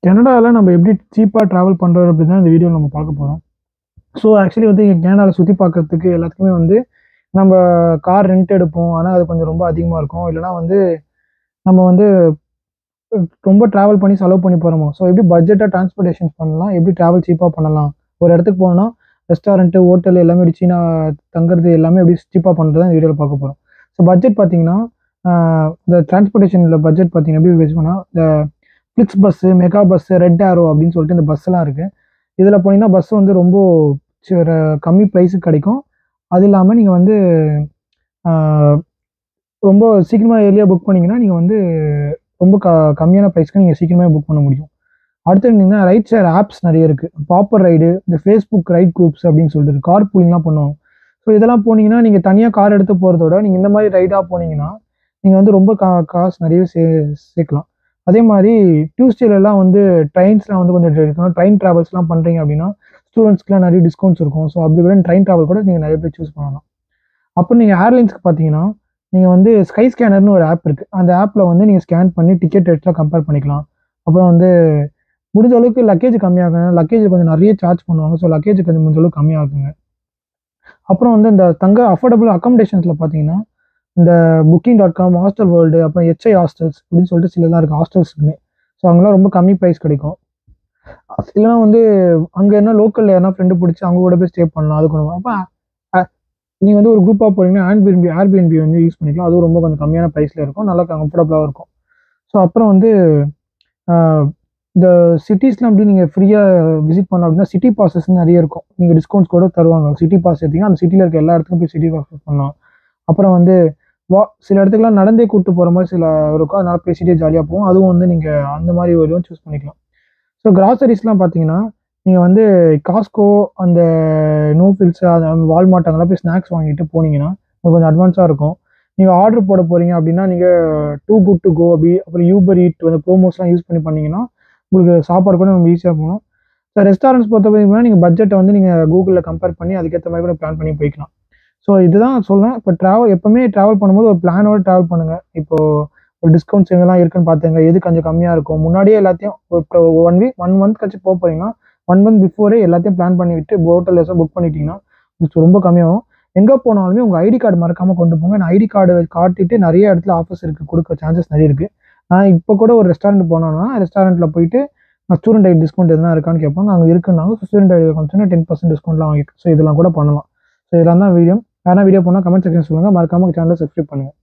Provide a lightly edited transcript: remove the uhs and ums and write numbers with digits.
கனடாவில் நம்ம எப்படி சீப்பாக ட்ராவல் பண்ணுறது அப்படின்னு தான் இந்த வீடியோவில் நம்ம பார்க்க போகிறோம். ஸோ ஆக்சுவலி வந்து இங்கே கனடாவில் சுற்றி பார்க்கறதுக்கு எல்லாத்துக்குமே வந்து நம்ம கார் ரெண்ட் எடுப்போம். ஆனால் அது கொஞ்சம் ரொம்ப அதிகமாக இருக்கும். இல்லைனா வந்து நம்ம வந்து ரொம்ப ட்ராவல் பண்ணி செலவு பண்ணி போகிறோமோ. ஸோ எப்படி பட்ஜெட்டாக டிரான்ஸ்போர்ட்டேஷன் பண்ணலாம், எப்படி ட்ராவல் சீப்பாக பண்ணலாம், ஒரு இடத்துக்கு போனோம்னா ரெஸ்டாரண்ட்டு, ஹோட்டல் எல்லாமே எப்படி தங்குறது எல்லாமே எப்படி சீப்பாக பண்ணுறது தான் இந்த வீடியோவில் பார்க்க போகிறோம். ஸோ பட்ஜெட் பார்த்தீங்கன்னா இந்த டிரான்ஸ்போர்ட்டேஷனில் பட்ஜெட் பார்த்தீங்கன்னா எப்படி பேஸ் பண்ணால் இந்த Flix bus, Mega bus, Red Arrow அப்படின்னு சொல்லிட்டு இந்த பஸ்ஸெல்லாம் இருக்குது. இதில் போனீங்கன்னா பஸ் வந்து ரொம்ப கம்மி ப்ரைஸுக்கு கிடைக்கும். அது இல்லாமல் நீங்கள் வந்து ரொம்ப சீக்கிரமாக ஏர்லியாக புக் பண்ணிங்கன்னா நீங்கள் வந்து ரொம்ப கம்மியான ப்ரைஸ்க்கு நீங்கள் சீக்கிரமாக புக் பண்ண முடியும். அடுத்து என்னன்னா ரைட் ஷேர் ஆப்ஸ் நிறைய இருக்குது. பாப்பர் ரைடு, இந்த ஃபேஸ்புக் ரைட் குரூப்ஸ் அப்படின்னு சொல்லிட்டு கார் பூலிங்லாம் பண்ணுவாங்க. ஸோ இதெல்லாம் போனீங்கன்னா நீங்கள் தனியாக கார் எடுத்து போகிறதோட நீங்கள் இந்த மாதிரி ரைடாக போனீங்கன்னா நீங்கள் வந்து ரொம்ப காசு நிறைய சேர்க்கலாம். அதே மாதிரி டியூஸ்டேலாம் வந்து ட்ரெயின்ஸ்லாம் வந்து கொஞ்சம் இருக்கணும். ட்ரெயின் ட்ராவல்ஸ்லாம் பண்ணுறீங்க அப்படின்னா ஸ்டூடெண்ட்ஸ்க்குலாம் நிறைய டிஸ்கவுண்ட்ஸ் இருக்கும். ஸோ அப்படி கூட ட்ரெயின் ட்ராவல் கூட நீங்கள் நிறைய பேர் சூஸ் பண்ணலாம். அப்புறம் நீங்கள் ஏர்லைன்ஸ்க்கு பார்த்தீங்கன்னா நீங்கள் வந்து ஸ்கை ஸ்கேனர்னு ஒரு ஆப் இருக்குது. அந்த ஆப்பில் வந்து நீங்கள் ஸ்கேன் பண்ணி டிக்கெட் ரேட்ஸ்லாம் கம்பேர் பண்ணிக்கலாம். அப்புறம் வந்து முடிஞ்ச அளவுக்கு லக்கேஜ் கம்மியாகுங்க. லக்கேஜ் கொஞ்சம் நிறைய சார்ஜ் பண்ணுவாங்க. ஸோ லக்கேஜ் கொஞ்சம் முடிஞ்ச அளவுக்கு கம்மியாகுங்க. அப்புறம் வந்து இந்த அஃபோர்டபுள் அக்காமடேஷன்ஸில் பார்த்தீங்கன்னா இந்த Booking.com, ஹாஸ்டல் வேர்ல்டு, அப்புறம் HI ஹாஸ்டல்ஸ் அப்படின்னு சொல்லிட்டு சிலலாம் இருக்குது ஹாஸ்டல்ஸுக்குமே. ஸோ அங்கெல்லாம் ரொம்ப கம்மி ப்ரைஸ் கிடைக்கும். இல்லைனா வந்து அங்கே என்ன லோக்கலில் யாரா ஃப்ரெண்டு பிடிச்சி அவங்க கூட போய் ஸ்டே பண்ணலாம். அது கொஞ்சம் அப்போ நீங்கள் வந்து ஒரு குரூப்பாக போகிறீங்கன்னா ஏர்பிஎன்பி வந்து யூஸ் பண்ணிக்கலாம். அதுவும் ரொம்ப கொஞ்சம் கம்மியான ப்ரைஸில் இருக்கும். நல்லா கம்ஃபர்டபுளாகவும் இருக்கும். ஸோ அப்புறம் வந்து இந்த சிட்டிஸ்லாம் அப்படி நீங்கள் ஃப்ரீயாக விசிட் பண்ணலாம் அப்படின்னா சிட்டி பாஸஸ் நிறைய இருக்கும். நீங்கள் டிஸ்கவுண்ட்ஸ் கூட தருவாங்க. சிட்டி பாஸ் எடுத்தீங்கன்னா அந்த சிட்டியில் இருக்க எல்லா இடத்துக்கும் போய் சிட்டி பாஸ் பண்ணலாம். அப்புறம் வந்து சில இடத்துக்குலாம் நடந்தே கூப்பிட்டு போகிற மாதிரி சில இருக்கும். அதனால பேசிட்டே ஜாலியாக போகும். அதுவும் வந்து நீங்கள் அந்த மாதிரி ஒரு இதுவும் சூஸ் பண்ணிக்கலாம். ஸோ கிராசரிஸ்லாம் பார்த்தீங்கன்னா நீங்கள் வந்து காஸ்கோ, அந்த நோஃபில்ஸ், வால்மார்ட் அங்கெல்லாம் போய் ஸ்நாக்ஸ் வாங்கிட்டு போனீங்கன்னா உங்களுக்கு கொஞ்சம் அட்வான்ஸாக இருக்கும். நீங்கள் ஆர்டர் போட போகிறீங்க அப்படின்னா நீங்கள் டூ குட் டு கோ அப்படி அப்புறம் யூபர் ஈட் அந்த ப்ரோமோஸ்லாம் யூஸ் பண்ணிங்கன்னா உங்களுக்கு சாப்பாடு கூட நம்ம ஈஸியாக போகணும். ஸோ ரெஸ்டாரண்ட்ஸ் பொறுத்த வரைக்கும் நீங்கள் பட்ஜெட்டை வந்து நீங்கள் கூகுளில் கம்பேர் பண்ணி அதுக்கேற்ற மாதிரி கூட பிளான் பண்ணி போய்க்கலாம். ஸோ இதுதான் சொல்லுவேன். இப்போ எப்போவுமே ட்ராவல் பண்ணும்போது ஒரு பிளானோட ட்ராவல் பண்ணுங்கள். இப்போது ஒரு டிஸ்கவுண்ட்ஸ் எங்கெல்லாம் இருக்குன்னு பார்த்துங்க. எது கொஞ்சம் கம்மியாக இருக்கும் முன்னாடியே எல்லாத்தையும் இப்போ 1 மந்த் கழிச்சு போகிறீங்கன்னா 1 மந்த் பிஃபோரே எல்லாத்தையும் பிளான் பண்ணிவிட்டு ஹோட்டல் ஏதாவது புக் பண்ணிட்டீங்கன்னா ரொம்ப கம்மியாகும். எங்கே போனாலுமே உங்கள் ஐடி கார்டு மறக்காமல் கொண்டு போங்க. நான் ஐடி கார்டு காட்டிட்டு நிறைய இடத்துல ஆஃபர்ஸ் இருக்குது, கொடுக்க சான்சஸ் நிறைய இருக்குது. நான் இப்போ கூட ஒரு ரெஸ்டாரண்ட் போனோன்னா ரெஸ்டாரண்ட்டில் போயிட்டு நான் ஸ்டூடெண்ட் ஐடி டிஸ்கவுண்ட் எதுனா இருக்கான்னு கேட்பாங்க. அங்கே இருக்குன்னாங்க. ஸ்டூடெண்ட் ஐடி காமிச்சோன்னா 10% டிஸ்கவுண்ட்லாம் வாங்கிருக்கு. ஸோ இதெல்லாம் கூட பண்ணலாம். ஸோ இதெல்லாம் தான் வீடியோ. வேணா வீடியோ போனால் கமெண்ட் செக்ஷன் சொல்லுங்கள். மறக்காம சேனலை சப்ஸ்கிரைப் பண்ணுங்கள்.